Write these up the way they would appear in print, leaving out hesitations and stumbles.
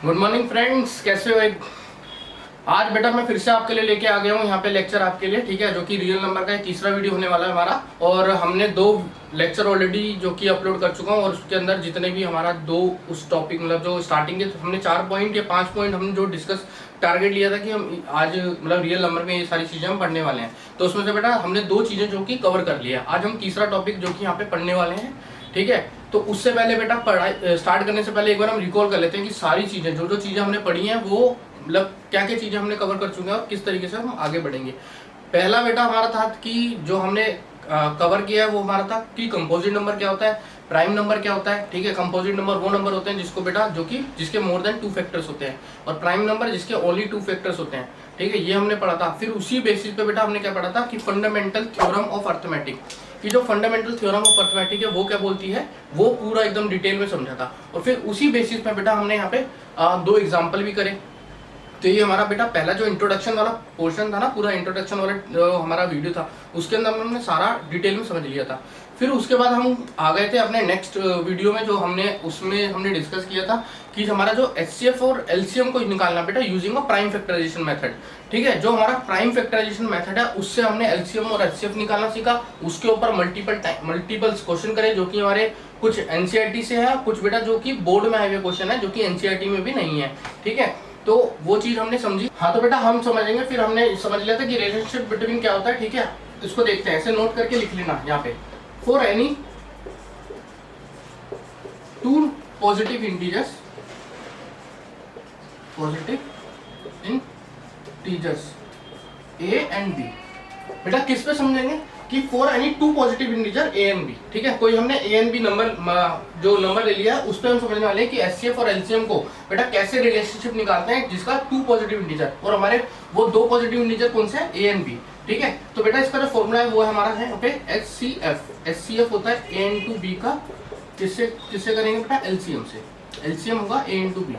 Good morning friends, कैसे हो? आज बेटा मैं फिर से आपके लिए लेके आ गया हूँ यहाँ पे लेक्चर आपके लिए, ठीक है, जो कि रियल नंबर का तीसरा वीडियो होने वाला है हमारा। और हमने 2 लेक्चर ऑलरेडी जो कि अपलोड कर चुका हूँ, और उसके अंदर जितने भी हमारा 2 उस टॉपिक मतलब जो स्टार्टिंग के हमने 4 पॉइंट या 5 पॉइंट हमने जो डिस्कस टारगेट लिया था कि हम आज मतलब रियल नंबर में ये सारी चीजें हम पढ़ने वाले हैं, तो उसमें से बेटा हमने 2 चीजें जो कि कवर कर लिया। आज हम तीसरा टॉपिक जो कि यहाँ पे पढ़ने वाले हैं, ठीक है। तो उससे पहले बेटा पढ़ाई स्टार्ट करने से पहले एक बार हम रिकॉल कर लेते हैं कि सारी चीजें जो चीजें हमने पढ़ी हैं वो मतलब क्या क्या चीजें हमने कवर कर चुके हैं और किस तरीके से हम आगे बढ़ेंगे। पहला बेटा हमारा था कि जो हमने कवर किया है वो हमारा था कि कंपोजिट नंबर क्या होता है, प्राइम नंबर क्या होता है, ठीक है। कंपोजिट नंबर वो नंबर होते हैं जिसको बेटा जो कि जिसके मोर देन 2 फैक्टर्स होते हैं, और प्राइम नंबर जिसके ओनली 2 फैक्टर्स होते हैं, ठीक है। ये हमने पढ़ा था। फिर उसी बेसिस पे बेटा हमने क्या पढ़ा था कि फंडामेंटल थ्योरम ऑफ अर्थमेटिक, कि जो फंडामेंटल थ्योरम ऑफ अर्थमेटिक है वो क्या बोलती है, वो पूरा एकदम डिटेल में समझा था। और फिर उसी बेसिस पे बेटा हमने यहाँ पे 2 एग्जाम्पल भी करे। तो ये हमारा बेटा पहला जो इंट्रोडक्शन वाला पोर्शन था ना, पूरा इंट्रोडक्शन वाला जो हमारा वीडियो था, उसके अंदर हमने सारा डिटेल में समझ लिया था। फिर उसके बाद हम आ गए थे अपने नेक्स्ट वीडियो में, जो उसमें हमने डिस्कस किया था कि हमारा जो एचसीएफ और एलसीएम को निकालना बेटा using a prime factorization method, ठीक है। जो हमारा प्राइम फैक्टराइजेशन मेथड है उससे हमने एलसीएम और एचसीएफ निकालना सीखा। उसके ऊपर मल्टीपल क्वेश्चन करे जो कि हमारे कुछ एनसीईआरटी से है, कुछ बेटा जो कि बोर्ड में आए हुए क्वेश्चन है जो कि एनसीईआरटी में भी नहीं है, ठीक है। तो वो चीज हमने समझी। हाँ तो बेटा हम समझेंगे। फिर हमने समझ लिया था कि रिलेशनशिप बिटवीन क्या होता है, ठीक है। इसको देखते हैं, ऐसे नोट करके लिख लेना यहाँ पे। For any 2 positive integers A and B, बेटा किस पे समझेंगे कि for any 2 positive integer A and B, ठीक है। कोई हमने ए एंड बी नंबर जो नंबर ले लिया उस पर हम समझने वाले हैं कि एचसीएफ और एलसीएम को बेटा कैसे रिलेशनशिप निकालते हैं जिसका 2 पॉजिटिव इंटीजर, और हमारे वो 2 पॉजिटिव इंटीजर कौन से हैं, ए एंड बी, ठीक है। तो बेटा इसका जो फॉर्मूला है वो हमारा है ओके एचसीएफ होता है ए इंटू बी का, किससे करेंगे बेटा, एलसीएम से। एलसीएम होगा ए इंटू बी,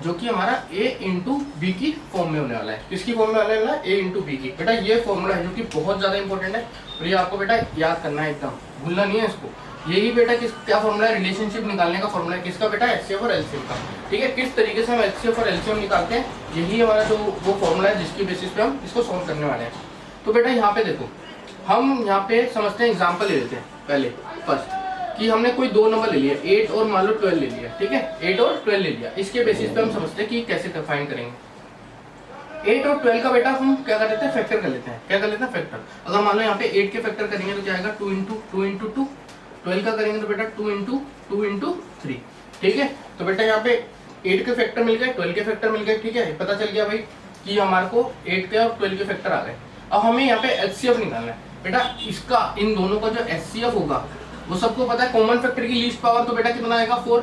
जो कि हमारा a इंटू बी की फॉर्म में होने वाला है। किसकी फॉर्म में होने वाला है, a इंटू बी की। बेटा ये फॉर्मूला है जो कि बहुत ज्यादा इंपॉर्टेंट है, और ये आपको बेटा याद करना है, एकदम भूलना नहीं है इसको। यही बेटा क्या फॉर्मूला है, रिलेशनशिप निकालने का फॉर्मूला है। किसका बेटा, एचसीएफ और एलसीएम का, ठीक है। किस तरीके से हम एचसीएफ और एलसीएम निकालते हैं, यही हमारा जो वो फॉर्मूला है जिसकी बेसिस पे हम इसको सॉल्व करने वाले हैं। तो बेटा यहाँ पे देखो, हम यहाँ पे समझते हैं, एग्जाम्पल ले लेते हैं पहले फर्स्ट, कि हमने कोई 2 नंबर ले लिया, 8 और मान लो 12 ले लिया, ठीक है। 8 और 12 ले लिया, इसके बेसिस पे हम समझते हैं कि कैसे फाइंड करेंगे। 8 और 12 का बेटा हम क्या कर लेते हैं, फैक्टर कर लेते हैं। क्या कर लेते हैं, फैक्टर। अगर मान लो यहाँ पे 8 के फैक्टर करेंगे तो क्या आएगा, 2 इंटू 2, 12 का करेंगे तो बेटा 2 इंटू 3, ठीक है। तो बेटा यहाँ पे 8 के फैक्टर मिल गए, 12 के फैक्टर मिल गए, ठीक है। पता चल गया भाई कि हमारे को 8 के और 12 के फैक्टर आ गए। अब हमें यहाँ पे एचसीएफ निकालना है बेटा। इसका इन दोनों का जो एचसीएफ होगा वो सबको पता है, कॉमन फैक्टर की लीस्ट पावर तो बेटा कितना आएगा 4,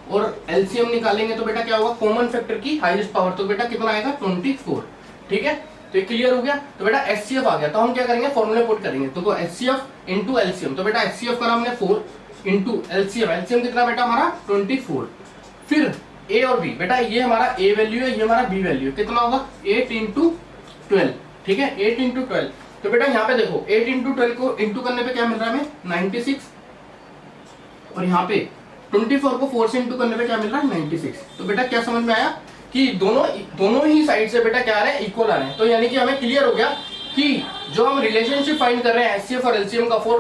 और एलसीएम निकालेंगे तो बेटा क्या होगा, कॉमन फैक्टर की हाईएस्ट पावर तो बेटा कितना आएगा 24, ठीक है। तो ये क्लियर हो गया। तो बेटा एचसीएफ आ गया, तो हम क्या करेंगे, फॉर्मूला पुट करेंगे। तो एचसीएफ इंटू एलसीएम, तो बेटा एचसीएफ करा हमने 4 इंटू एलसीएम, एलसीएम कितना बेटा हमारा 24। फिर ए और बी, बेटा ये हमारा ए वैल्यू है, ये हमारा बी वैल्यू है, कितना होगा 8 इंटू 12, ठीक है। 8 इंटू 12, तो बेटा यहाँ पे देखो 8 इंटू 12 को इंटू करने पे क्या मिल रहा है हमें 96, और यहाँ पे 24 को 4 से इंटू करने पे क्या मिल रहा है 96। तो बेटा क्या समझ में आया कि दोनों ही साइड से बेटा क्या आ रहे हैं, इक्वल आ रहे हैं। तो यानी कि हमें क्लियर हो गया कि जो हम रिलेशनशिप फाइंड कर रहे हैं एचसीएफ और एलसीएम का फॉर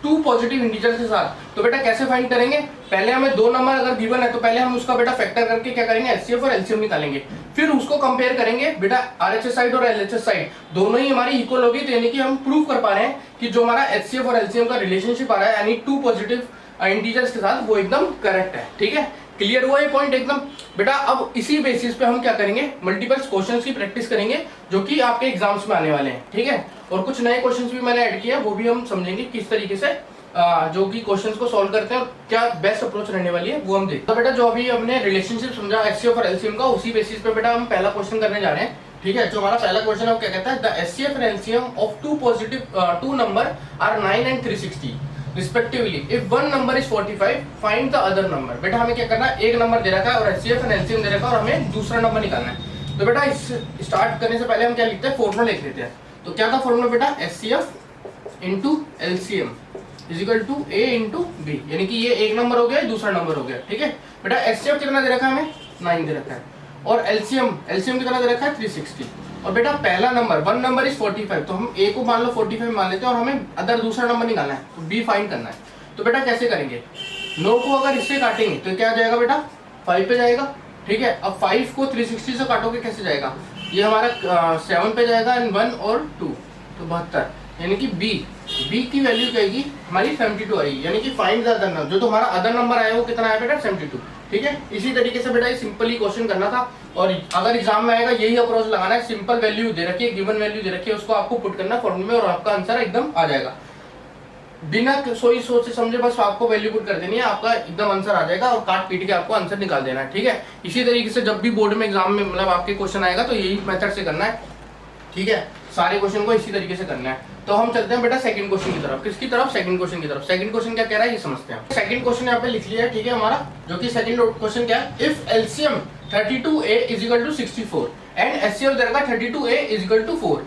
2 पॉजिटिव इंटीजर के साथ, तो बेटा कैसे फाइंड करेंगे, पहले हमें 2 नंबर अगर गिवन है तो पहले हम उसका बेटा फैक्टर करके क्या करेंगे, एचसीएफ और एलसीएम निकालेंगे। फिर उसको कंपेयर करेंगे बेटा, आरएचएस साइड और एलएचएस साइड दोनों ही हमारी इक्वल होगी, तो यानी कि हम प्रूव कर पा रहे हैं कि जो हमारा एचसीएफ और एलसीएम का रिलेशनशिप आ रहा है यानी 2 पॉजिटिव इंटीजर्स के साथ, वो एकदम करेक्ट है, ठीक है। क्लियर हुआ ये पॉइंट एकदम। बेटा अब इसी बेसिस पे हम क्या करेंगे, मल्टीपल क्वेश्चंस की प्रैक्टिस करेंगे जो कि आपके एग्जाम्स में आने वाले हैं, ठीक है। और कुछ नए क्वेश्चंस भी मैंने ऐड किया, वो भी हम समझेंगे किस तरीके से जो कि क्वेश्चंस को सॉल्व करते हैं और क्या बेस्ट अप्रोच रहने वाली है वो हम देखते हैं। तो बेटा जो अभी हमने रिलेशनशिप समझा एचसीएफ और एलसीएम का, उसी बेसिस पे बेटा हम पहला क्वेश्चन करने जा रहे हैं, ठीक है। जो हमारा पहला क्वेश्चन है वो क्या कहता है, the HCF and LCM of 2 number are 9 and 360 respectively, if one number is 45 find the other number. बेटा हमें क्या करना है, एक नंबर दे रखा है और एचसीएफ एंड एलसीएम दे रखा है, और हमें दूसरा नंबर निकालना है। तो बेटा इस स्टार्ट करने से पहले हम क्या लिखते हैं, फॉर्मूला लिख लेते हैं। तो क्या था फॉर्मूला बेटा, HCF into LCM is equal to A into B, यानी कि ये एक नंबर हो गया, दूसरा नंबर हो गया, ठीक है। बेटा एचसीएफ कितना दे रखा है हमें 9 दे रखा है, और एलसीएम कितना दे रखा है 360। और बेटा पहला नंबर 1 नंबर इज 45, तो हम ए को मान लो 45 मान लेते हैं, और हमें अदर दूसरा नंबर निकालना है, तो बी फाइंड करना है। तो बेटा कैसे करेंगे, 9 को अगर इससे काटेंगे तो क्या आ जाएगा बेटा 5 पे जाएगा, ठीक है। अब 5 को 360 से काटोगे कैसे जाएगा, ये हमारा 7 पे जाएगा, एंड 1 और 2 तो 72, यानी कि बी की वैल्यू क्या आएगी हमारी 72 आएगी, यानी कि फाइंड द अदर नंबर, जो तुम्हारा अदर नंबर आया वो कितना आया बेटा 72, ठीक है। इसी तरीके से बेटा ये सिंपल ही क्वेश्चन करना था, और अगर एग्जाम में आएगा यही अप्रोच लगाना है, सिंपल वैल्यू दे रखी है, गिवन वैल्यू दे रखी है, उसको आपको पुट करना फॉर्मूले में और आपका आंसर एकदम आ जाएगा, बिना सोच से समझे बस आपको वैल्यू पुट कर देनी है, आपका एकदम आंसर आ जाएगा, और काट पीट के आपको आंसर निकाल देना है, ठीक है। इसी तरीके से जब भी बोर्ड में एग्जाम में मतलब आपके क्वेश्चन आएगा तो यही मेथड से करना है, ठीक है, सारे क्वेश्चन को इसी तरीके से करना है। तो हम चलते हैं बेटा सेकंड क्वेश्चन की तरफ, किसकी तरफ, सेकंड क्वेश्चन की तरफ। सेकंड क्वेश्चन क्या कह रहा है ये समझते हैं। सेकंड क्वेश्चन यहाँ पे लिख लिया है, ठीक है हमारा, जो कि सेकंड क्वेश्चन क्या है, if LCM 32a is equal to 64 and HCF दे रखा 32a is equal to 4,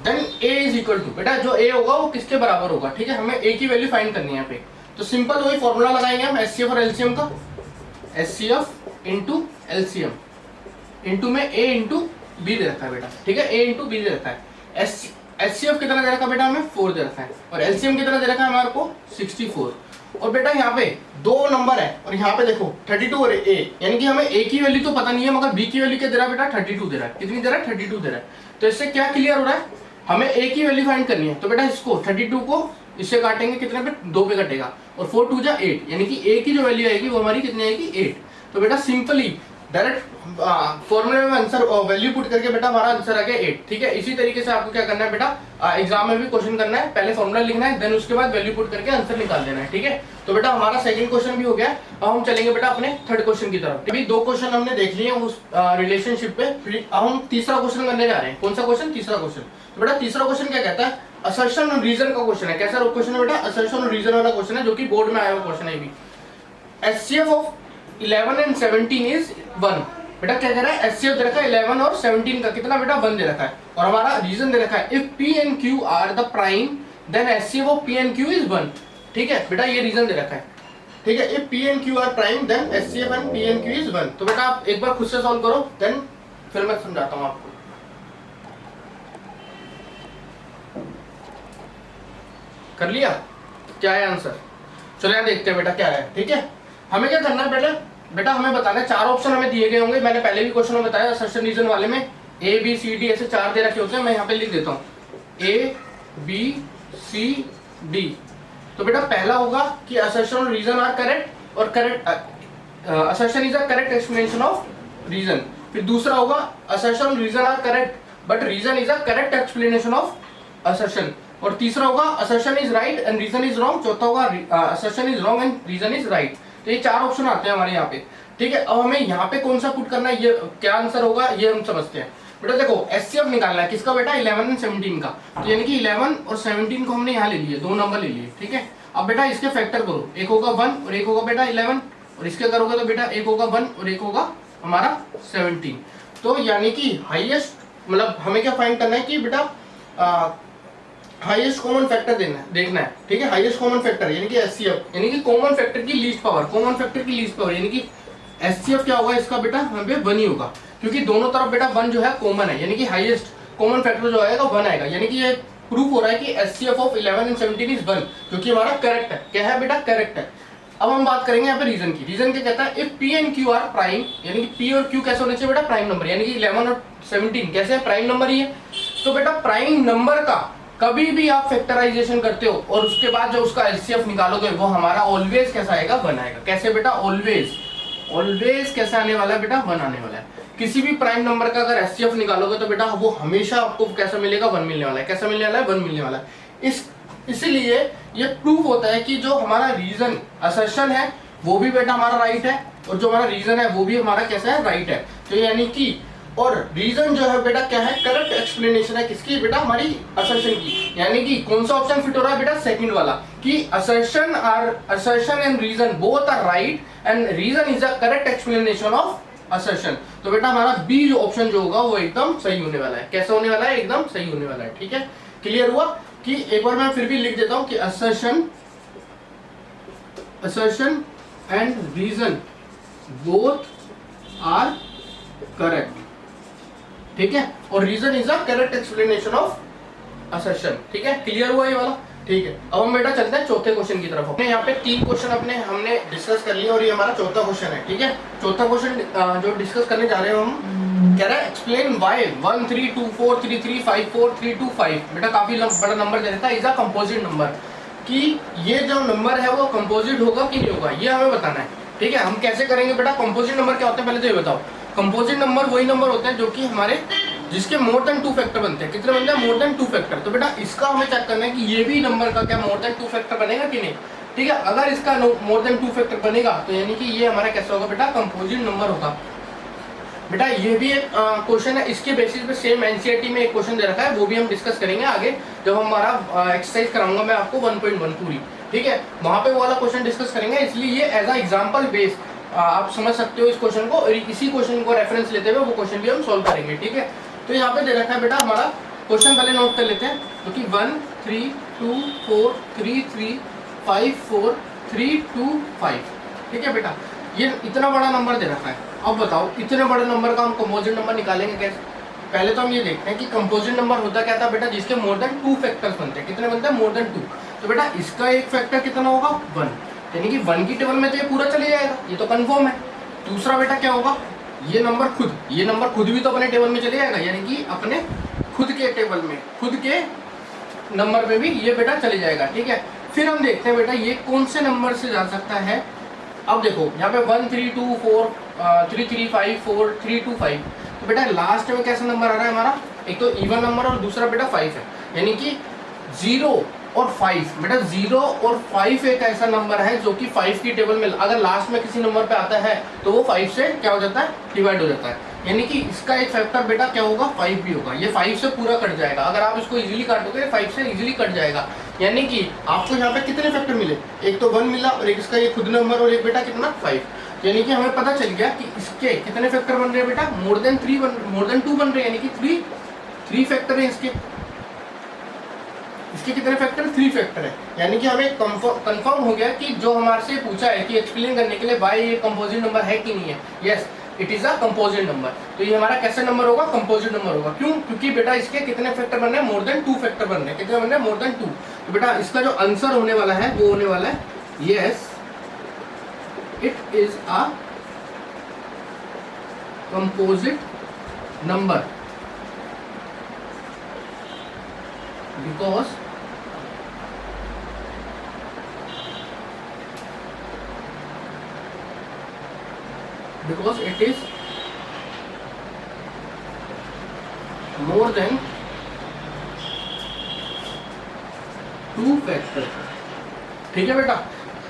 then a is equal to, बेटा जो a होगा वो किसके बराबर होगा, ठीक है, हमें a की वैल्यू फाइंड करनी है यहाँ पे। तो सिंपल वही फॉर्मूला लगाएंगे हम एचसीएफ और एलसीएम का, एचसीएफ इंटू एलसीएम, इंटू में a इंटू बी दे रखा है बेटा, ठीक है, a इंटू बी दे रखा है। एचसीएफ कितना दे रखा है बेटा हमें 4 दे रखा है, और एलसीएम कितना दे रखा है हमारे को 64, और बेटा यहाँ पे दो नंबर है, और यहाँ पे देखो 32 और a, यानी कि हमें a की वैल्यू तो पता नहीं है, मगर b की वैल्यू क्या दे रहा है बेटा 32 दे रहा है, कितनी दे रहा है 32 दे रहा है। तो इससे क्या क्लियर हो रहा है, हमें a की वैल्यू फाइंड करनी है, तो बेटा इसको 32 को इससे काटेंगे कितने पे 2 पे कटेगा, और 4 2 जा 8, यानी कि a की जो वैल्यू आएगी वो हमारी कितनी आएगी 8। तो बेटा सिंपली डायरेक्ट फॉर्मूले में आंसर वैल्यू पुट करके बेटा हमारा आंसर आ गया 8, ठीक है। इसी तरीके से आपको क्या करना है बेटा, एग्जाम में भी क्वेश्चन करना है, पहले फॉर्मूला लिखना है, देन उसके बाद वैल्यू पुट करके आंसर निकाल देना है, ठीक है। तो बेटा हमारा सेकंड क्वेश्चन भी हो गया। अब हम चलेंगे बेटा अपने थर्ड क्वेश्चन की तरफ। अभी 2 क्वेश्चन हमने देख लिए उस रिलेशनशिप पे, फिर अब हम तीसरा क्वेश्चन करने जा रहे हैं। कौन सा क्वेश्चन, तीसरा क्वेश्चन। तो बेटा तीसरा क्वेश्चन क्या कहता है, असर्शन और रीजन का क्वेश्चन है। कैसा क्वेश्चन है बेटा, असर्शन और रीजन वाला क्वेश्चन है, जो कि बोर्ड में आया हुआ क्वेश्चन है। भी एचसीएफ ऑफ 11 एंड 17 इज 1, बेटा क्या कह रहा है, एचसीएफ दे रखा है 11 और 17 का कितना बेटा 1 दे रखा है, और हमारा रीजन दे रखा है if P and Q are the prime then HCF of P and Q is 1, ठीक है बेटा ये रीजन दे रखा है, ठीक है। If P and Q are prime then HCF and P and Q is 1। तो बेटा आप एक बार खुद से सॉल्व करो, देन फिर मैं समझाता हूँ आपको। कर लिया, क्या है आंसर, चलो यहाँ देखते हैं बेटा क्या है, ठीक है। हमें क्या करना है बेटा हमें बताना है, 4 ऑप्शन हमें दिए गए होंगे, मैंने पहले भी क्वेश्चन में बताया, असर्शन रीजन वाले में ए बी सी डी ऐसे 4 दे रखे होते हैं, मैं यहाँ पे लिख देता हूँ ए बी सी डी। तो बेटा पहला होगा कि असर्शन और रीजन आर करेक्ट, और correct assertion is a correct explanation of reason. फिर दूसरा होगा असर्शन और reason are correct but reason is a correct explanation of assertion. और तीसरा होगा assertion is right and reason is wrong. चौथा होगा assertion is wrong and reason is right. तो ये 4 ऑप्शन आते हैं हमारे यहाँ पे, ठीक है। अब हमें यहाँ पे कौन सा पुट करना है, ये क्या आंसर होगा ये हम समझते हैं। बेटा देखो एचसीएफ निकालना है किसका बेटा, 11 एंड 17 का। तो यानी कि 11 और 17 को हमने यहाँ ले लिए, 2 नंबर ले लिए, ठीक है। अब बेटा इसके फैक्टर करो, एक होगा 1 और एक होगा बेटा 11, और इसके करोगे तो बेटा एक होगा 1 और एक होगा हमारा 17। तो यानी कि हाईएस्ट मतलब हमें क्या फाइंड करना है कि बेटा हाईएस्ट कॉमन फैक्टर देखना है, ठीक है। हाईएस्ट कॉमन फैक्टर यानी कि एचसीएफ, यानी कि कॉमन फैक्टर की लीस्ट पावर, कॉमन फैक्टर की लीस्ट पावर, यानी कि एचसीएफ क्या होगा इसका बेटा यहाँ पे 1 ही होगा, क्योंकि दोनों तरफ बेटा 1 जो है कॉमन है, यानी कि हाईएस्ट कॉमन फैक्टर जो आएगा 1 आएगा। यानी कि ये प्रूफ हो रहा है कि एचसीएफ ऑफ 11 एंड 17 इज 1, क्योंकि हमारा करेक्ट है। क्या है बेटा, करेक्ट है। अब हम बात करेंगे यहाँ पे रीजन की। रीजन क्या कहता है, if P and Q are prime, यानी कि पी और क्यू कैसे होने चाहिए बेटा, प्राइम नंबर, यानी कि 11 और 17 कैसे है, प्राइम नंबर ही है। तो बेटा प्राइम नंबर का कभी भी आप फैक्टराइजेशन करते हो और उसके बाद जो उसका एचसीएफ निकालोगे वो हमारा ऑलवेज कैसा आएगा, 1 आएगा। कैसे बेटा, ऑलवेज, ऑलवेज कैसे आने वाला है बेटा, 1 आने वाला है। किसी भी प्राइम नंबर का अगर एचसीएफ निकालोगे तो बेटा वो हमेशा आपको कैसा मिलेगा, 1 मिलने वाला है। कैसा मिलने वाला है, 1 मिलने वाला है। इसीलिए ये प्रूफ होता है कि जो हमारा रीजन असर्शन है वो भी बेटा हमारा राइट है, और जो हमारा रीजन है वो भी हमारा कैसा है, राइट है। तो यानी कि और रीजन जो है बेटा क्या है, करेक्ट एक्सप्लेनेशन है किसकी बेटा, हमारी असर्शन की। यानी कि कौन सा ऑप्शन फिट हो रहा है बेटा, सेकंड वाला, कि assertion and reason both are right and reason is a correct explanation of assertion. तो बेटा हमारा बी जो ऑप्शन जो होगा वो एकदम सही होने वाला है। कैसा होने वाला है, एकदम सही होने वाला है, ठीक है। क्लियर हुआ कि एक बार मैं फिर भी लिख देता हूं कि assertion and reason both are correct, ठीक है, और reason is a correct explanation of assertion, ठीक है, क्लियर हुआ ये वाला, ठीक है। अब हम बेटा चलते हैं चौथे क्वेश्चन की तरफ। अपने यहाँ पे 3 क्वेश्चन अपने हमने डिस्कस कर लिए और ये हमारा चौथा क्वेश्चन है, ठीक है। चौथा क्वेश्चन जो डिस्कस करने जा रहे हो हम, कह रहा है एक्सप्लेन व्हाई 1 3 2 4 3 3 5 4 3 2 5, बेटा काफी बड़ा नंबर दे रखा है, इज अ कंपोजिट नंबर, कि ये जो नंबर है वो कंपोजिट होगा कि नहीं होगा, ये हमें बताना है, ठीक है। हम कैसे करेंगे बेटा, कंपोजिट नंबर क्या होते हैं पहले तो ये बताओ। कंपोजिट नंबर वही नंबर होते हैं जो कि हमारे जिसके मोर देन 2 फैक्टर बनते हैं। कितने बनते हैं? More than 2 factor. तो बेटा इसका हमें चेक करना है कि ये भी नंबर का क्या मोर देन 2 फैक्टर बनेगा कि नहीं, ठीक है। अगर इसका मोर देन 2 फैक्टर बनेगा तो यानी कि ये हमारा कैसा होगा बेटा, कंपोजिट नंबर होगा। बेटा ये भी एक क्वेश्चन है, इसके बेसिस पे सेम एनसीईआरटी में एक क्वेश्चन दे रखा है, वो भी हम डिस्कस करेंगे आगे जब हमारा एक्सरसाइज कराऊंगा मैं आपको 1.1 पूरी, ठीक है, वहां पे वो वाला क्वेश्चन डिस्कस करेंगे। इसलिए ये एज अ एग्जांपल बेस आप समझ सकते हो इस क्वेश्चन को, और इसी क्वेश्चन को रेफरेंस लेते हुए वो क्वेश्चन भी हम सॉल्व करेंगे, ठीक है। तो यहाँ पे दे रखा है बेटा हमारा क्वेश्चन, पहले नोट कर लेते हैं, जो कि 1 3 2 4 3 3 5 4 3 2 5, ठीक है बेटा, ये इतना बड़ा नंबर दे रखा है। अब बताओ इतने बड़े नंबर का हम कंपोजिट नंबर निकालेंगे कैसे। पहले तो हम ये देखते हैं कि कंपोजिट नंबर होता क्या था बेटा, जिसके मोर देन 2 फैक्टर्स बनते हैं। कितने बनते हैं? More than 2। तो बेटा इसका एक फैक्टर कितना होगा? 1, यानी कि 1 की टेबल में तो ये पूरा चले जाएगा, ये तो कंफर्म है। दूसरा बेटा क्या होगा, ये नंबर खुद भी तो अपने टेबल में चले जाएगा, यानी कि अपने खुद के टेबल में, खुद के नंबर में भी ये बेटा चले जाएगा, ठीक है। फिर हम देखते हैं बेटा ये कौन से नंबर से जा सकता है। अब देखो यहाँ पे 1 3 2 4 3 3 5 4 3 2 5, तो बेटा लास्ट में कैसा नंबर आ रहा है हमारा, एक तो इवन नंबर और दूसरा बेटा 5 है, यानी कि 0 और 5। बेटा 0 और 5 एक ऐसा नंबर है जो कि 5 की टेबल में अगर लास्ट में किसी नंबर पे आता है तो वो 5 से क्या हो जाता है, डिवाइड हो जाता है, यानी कि इसका एक फैक्टर बेटा क्या होगा, 5 भी होगा। ये 5 से पूरा कट जाएगा, अगर आप इसको इजीली काटोगे 5 से इजीली कट जाएगा, यानी कि आपको यहाँ पे कितने फैक्टर मिले, एक तो 1 मिला और एक इसका ये खुद नंबर और एक बेटा कितना 5, यानी कि हमें पता चल गया कि इसके कितने फैक्टर बन रहे हैं बेटा, मोर देन 2 बन रहे हैं, यानी कि 3 फैक्टर है इसके कितने फैक्टर? 3 फैक्टर है, यानी कि हमें कंफर्म हो गया कि जो हमारे से पूछा है कि एक्सप्लेन करने के लिए भाई ये कंपोजिट नंबर है कि नहीं है, yes it is a composite number. तो ये हमारा कैसा नंबर होगा? कंपोजिट नंबर होगा। क्यों? क्योंकि बेटा इसके कितने फैक्टर बन रहे हैं? मोर देन 2 फैक्टर बन रहे हैं। कितने बन रहे हैं? More than 2। तो बेटा इसका जो आंसर होने वाला है वो होने वाला है yes it is a composite number, because it is more than 2 factor, ठीक है बेटा,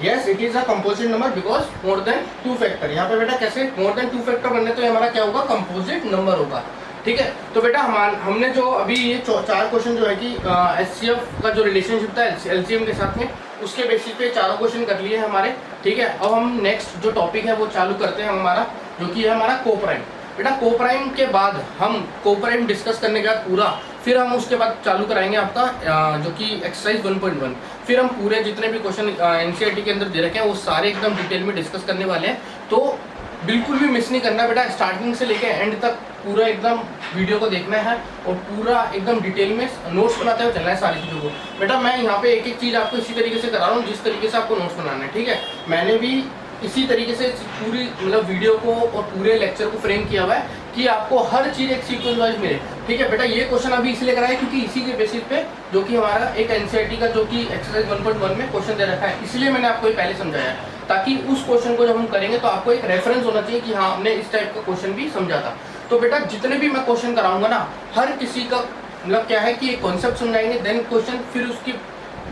yes it is a composite number because more than 2 factor. यहाँ पे बेटा कैसे मोर देन 2 फैक्टर बनने, तो हमारा क्या होगा, कंपोजिट नंबर होगा, ठीक है। तो बेटा हमने जो अभी ये 4 क्वेश्चन जो है कि एचसीएफ का जो रिलेशनशिप था एलसीएम के साथ में, उसके बेसिस पे 4 क्वेश्चन कर लिए हमारे, ठीक है। अब हम नेक्स्ट जो टॉपिक है वो चालू करते हैं हमारा, जो कि है हमारा कोप्राइम। बेटा कोप्राइम के बाद हम कोप्राइम डिस्कस करने के बाद पूरा, फिर हम उसके बाद चालू कराएंगे आपका जो कि एक्सरसाइज 1.1। फिर हम पूरे जितने भी क्वेश्चन एनसीईआरटी के अंदर दे रखे हैं वो सारे एकदम डिटेल में डिस्कस करने वाले हैं, तो बिल्कुल भी मिस नहीं करना बेटा, स्टार्टिंग से लेकर एंड तक पूरा एकदम वीडियो को देखना है और पूरा एकदम डिटेल में नोट्स बनाते हुए चलना है सारी चीज़ों को। बेटा मैं यहाँ पे एक एक चीज़ आपको इसी तरीके से करा रहा हूँ जिस तरीके से आपको नोट्स बनाना है, ठीक है। मैंने भी इसी तरीके से पूरी मतलब वीडियो को और पूरे लेक्चर को फ्रेम किया हुआ है कि आपको हर चीज़ एक सीक्वेंस वाइज मिले, ठीक है। बेटा ये क्वेश्चन अभी इसलिए कराया क्योंकि इसी के बेसिस पे जो कि हमारा एक एनसीईआरटी का जो कि एक्सरसाइज 1.1 में क्वेश्चन दे रखा है, इसलिए मैंने आपको ये पहले समझाया है, ताकि उस क्वेश्चन को जब हम करेंगे तो आपको एक रेफरेंस होना चाहिए कि हाँ हमने इस टाइप का क्वेश्चन भी समझा था। तो बेटा जितने भी मैं क्वेश्चन कराऊंगा ना, हर किसी का मतलब क्या है कि एक कॉन्सेप्ट समझाएंगे, देन क्वेश्चन, फिर उसकी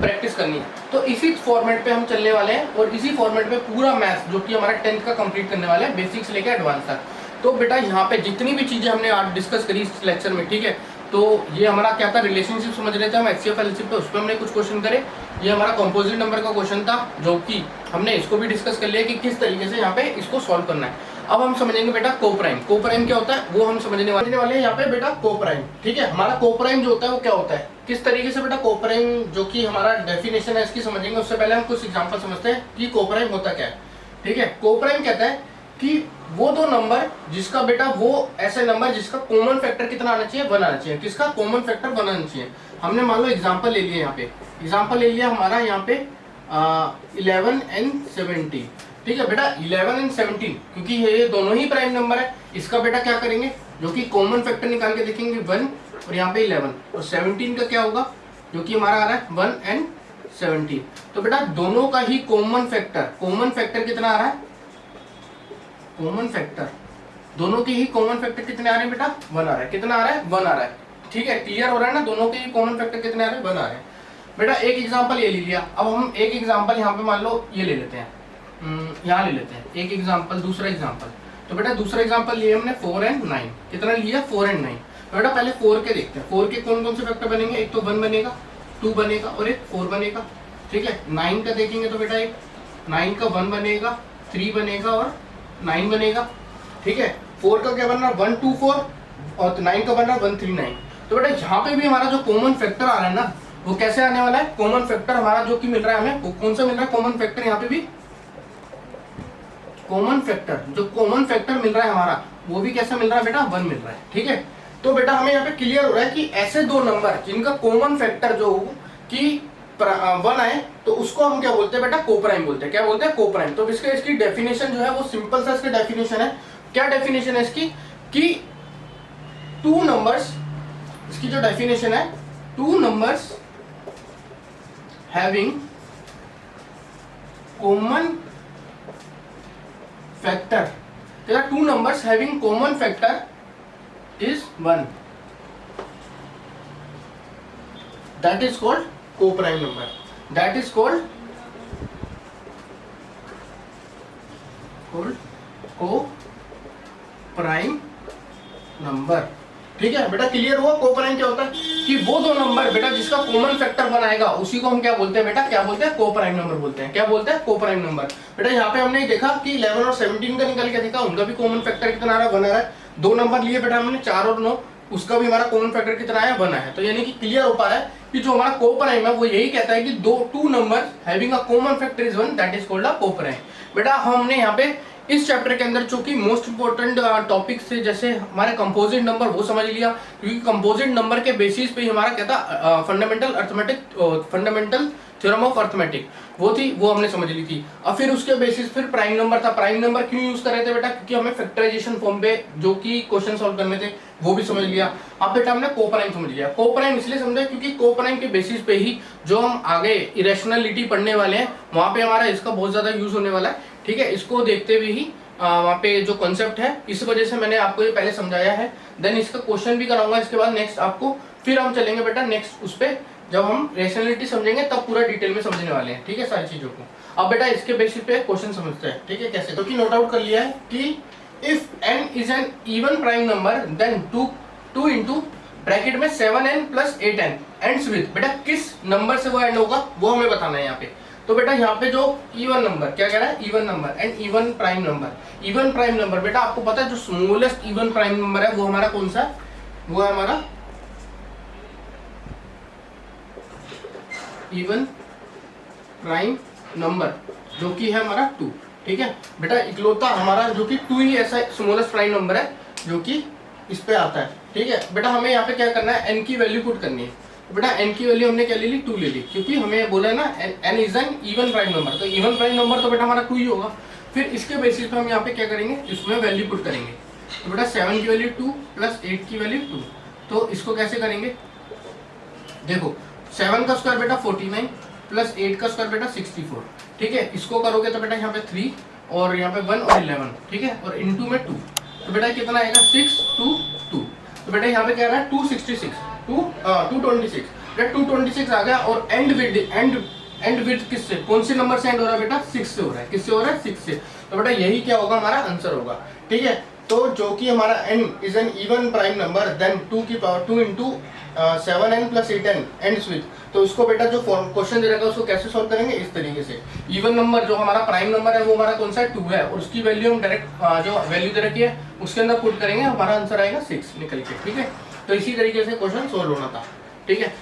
प्रैक्टिस करनी है। तो इसी फॉर्मेट पे हम चलने वाले हैं और इसी फॉर्मेट पे पूरा मैथ्स जो कि हमारा 10th का कंप्लीट करने वाले हैं, बेसिक से लेकर एडवांस तक। तो बेटा यहाँ पे जितनी भी चीज़ें हमने आज डिस्कस करी इस लेक्चर में, ठीक है, तो ये हमारा क्या था, रिलेशनशिप समझ रहे थे हम एचसीएफ एलसीएफ पे, उस पर हमने कुछ क्वेश्चन करे। ये हमारा कंपोजिट नंबर का क्वेश्चन था जो कि हमने इसको भी डिस्कस कर लिया कि किस तरीके से यहाँ पे इसको सॉल्व करना है। अब हम समझेंगे बेटा कोप्राइम। कोप्राइम क्या होता है वो हम समझने वाले हैं यहाँ पे बेटा कोप्राइम, ठीक है। हमारा कोप्राइम जो होता है वो क्या होता है, किस तरीके से बेटा कोप्राइम जो कि हमारा डेफिनेशन है इसकी समझेंगे। उससे पहले हम कुछ एग्जांपल समझते हैं कि कोप्राइम होता क्या है, ठीक है। कोप्राइम कहता है कि वो दो नंबर जिसका बेटा वो ऐसे नंबर जिसका कॉमन फैक्टर कितना आना चाहिए, 1 आना चाहिए। किसका कॉमन फैक्टर 1 आना चाहिए। हमने मान लो एग्जांपल ले लिया, यहाँ पे एग्जांपल ले लिया हमारा यहाँ पे 11 एंड 17। ठीक है बेटा 11 एंड 17 क्योंकि ये दोनों ही प्राइम नंबर है। इसका बेटा क्या करेंगे, जो कि कॉमन फैक्टर निकाल के देखेंगे 1 और यहाँ पे 11 और 17 का क्या होगा जो कि हमारा आ रहा है 1 एंड 17। तो बेटा दोनों का ही कॉमन फैक्टर कितना आ रहा है, कॉमन फैक्टर दोनों के ही कॉमन फैक्टर कितने आ रहे हैं बेटा, 1 आ रहा है। कितना आ रहा है, 1 आ रहा है। ठीक है क्लियर हो रहा है ना, दोनों के ही कॉमन फैक्टर कितने आ रहे हैं, 1 आ रहे हैं। बेटा एक एग्जांपल ये ले लिया, अब हम एक एग्जांपल यहाँ पे मान लो ये ले लेते हैं, यहाँ ले लेते हैं एक एग्जांपल, दूसरा एग्जांपल। तो बेटा दूसरा एग्जांपल लिए हमने 4 एंड 9। कितना लिया, 4 एंड 9। तो बेटा पहले 4 के देखते हैं, 4 के कौन कौन से फैक्टर बनेंगे, एक तो 1 बनेगा, 2 बनेगा और एक 4 बनेगा। ठीक है 9 का देखेंगे तो बेटा एक 9 का 1 बनेगा, 3 बनेगा और 9 बनेगा। ठीक है 4 का क्या बन रहा है 1 2 4 और 9 का बन रहा है 1 3 9। तो बेटा यहाँ पे भी हमारा जो कॉमन फैक्टर आ रहा है ना वो कैसे आने वाला है, कॉमन फैक्टर हमारा जो कि मिल रहा है हमें वो कौन सा मिल रहा है, कॉमन फैक्टर। यहाँ पे भी कॉमन फैक्टर, जो कॉमन फैक्टर मिल रहा है हमारा वो भी कैसा मिल रहा है बेटा, 1 मिल रहा है। ठीक है तो बेटा हमें यहाँ पे क्लियर हो रहा है कि ऐसे दो नंबर जिनका कॉमन फैक्टर जो कि 1 आए तो उसको हम क्या बोलते हैं बेटा, कोप्राइम बोलते हैं। क्या बोलते हैं, कोप्राइम। तो इसकी डेफिनेशन जो है वो सिंपल सा इसका डेफिनेशन है। क्या डेफिनेशन है इसकी, कि 2 नंबर्स, इसकी जो डेफिनेशन है 2 numbers having common factor, 2 numbers having common factor is 1, that is called co-prime number, that is called co-prime number। ठीक है बेटा क्लियर हुआ, कोप्राइम क्या होता है कि वो दो नंबर बेटा जिसका कॉमन फैक्टर बनाएगा उसी को हम क्या बोलते हैं बेटा, क्या बोलते हैं, कोप्राइम नंबर बोलते हैं। क्या बोलते हैं, कोप्राइम नंबर। बेटा यहाँ पे हमने देखा कि 11 और 17 का निकल के देखा, उनका भी कॉमन फैक्टर कितना आ रहा है, 1 आ रहा है। 2 नंबर लिए बेटा हमने 4 और 9, उसका भी हमारा कॉमन फैक्टर कितना आया, 1 है। तो यानी कि क्लियर हो पा रहा है कि जो हमारा कोप्राइम है वो यही कहता है कि 2 number having a common factor is 1, that is called a coprime. बेटा हमने यहाँ पे इस चैप्टर के अंदर जो कि मोस्ट इंपोर्टेंट टॉपिक से जैसे हमारे कंपोजिट नंबर वो समझ लिया, क्योंकि कंपोजिट नंबर के बेसिस पे ही हमारा क्या था, फंडामेंटल थ्योरम ऑफ अर्थमेटिक वो थी, वो हमने समझ ली थी। और फिर उसके बेसिस फिर प्राइम नंबर था। प्राइम नंबर क्यों यूज कर रहे थे बेटा, क्योंकि हमें फैक्टराइजेशन फॉर्म पे जो कि क्वेश्चन सॉल्व करने थे वो भी समझ लिया। अब बेटा हमने कोप्राइम समझ लिया। कोप्राइम इसलिए समझा क्योंकि कोप्राइम के बेसिस पे ही जो हम आगे इरेशनलिटी पढ़ने वाले हैं वहां पे हमारा इसका बहुत ज्यादा यूज होने वाला है। ठीक है इसको देखते हुए ही वहाँ पे जो कॉन्सेप्ट है इस वजह से मैंने आपको ये पहले समझाया है। देन इसका क्वेश्चन भी कराऊंगा इसके बाद नेक्स्ट आपको, फिर हम चलेंगे बेटा नेक्स्ट उस पे, जब हम रेशनलिटी समझेंगे तब पूरा डिटेल में समझने वाले हैं। ठीक है सारी चीजों को। अब बेटा इसके बेसिस पे क्वेश्चन समझते हैं। ठीक है कैसे, क्योंकि नोट आउट कर लिया है कि if n is an even prime number then 2 into bracket में 7n plus 8n ends with, बेटा किस नंबर से वो एंड होगा वो हमें बताना है यहाँ पे। तो बेटा यहाँ पे जो इवन नंबर क्या कह रहा है, even number and even prime number. Even prime number बेटा आपको पता है जो स्मॉलेस्ट इवन प्राइम नंबर है वो हमारा कौन सा है, वो है हमारा इवन प्राइम नंबर जो कि है हमारा 2। ठीक है बेटा इकलौता हमारा जो कि 2 ही ऐसा स्मॉलेस्ट प्राइम नंबर है जो कि इस पे आता है। ठीक है बेटा हमें यहाँ पे क्या करना है, n की वैल्यू पुट करनी है। तो बेटा n की वैल्यू हमने क्या ले ली, 2 ले ली, क्योंकि हमें बोला है ना n is an even prime number. तो इवन प्राइम नंबर तो बेटा हमारा 2 ही होगा। फिर इसके बेसिस पे हम यहाँ पे क्या करेंगे, इसमें वैल्यू पुट करेंगे। तो बेटा 7 की वैल्यू 2 प्लस 8 की वैल्यू 2। तो इसको कैसे करेंगे, देखो 7 का स्क्वायर बेटा 49 प्लस 8 का स्क्वायर बेटा 64। ठीक है इसको करोगे तो बेटा यहाँ पे 3 और यहाँ पे 1 और 11। ठीक है और इनटू में 2, तो बेटा कितना आएगा 6 2 2। तो बेटा यहाँ पे क्या रहा है 226 226 बेटा 226 आ गया। और एंड विद किससे, कौन से नंबर से एंड हो रहा है बेटा, 6 से हो रहा है। किससे हो रहा है, 6 से। तो बेटा यही क्या होगा, हमारा आंसर होगा। ठीक है तो जो कि हमारा n is an even prime number then 2 की power 2 into 7n plus 8n ends with. तो इसको बेटा जो क्वेश्चन दे रखा है उसको कैसे सॉल्व करेंगे, इस तरीके से। इवन नंबर जो हमारा प्राइम नंबर है वो हमारा कौन सा है, 2 है, और उसकी वैल्यू हम डायरेक्ट जो वैल्यू दे रखी है उसके अंदर पुट करेंगे, हमारा आंसर आएगा 6 निकल के। ठीक है तो इसी तरीके से क्वेश्चन सोल्व होना था। ठीक है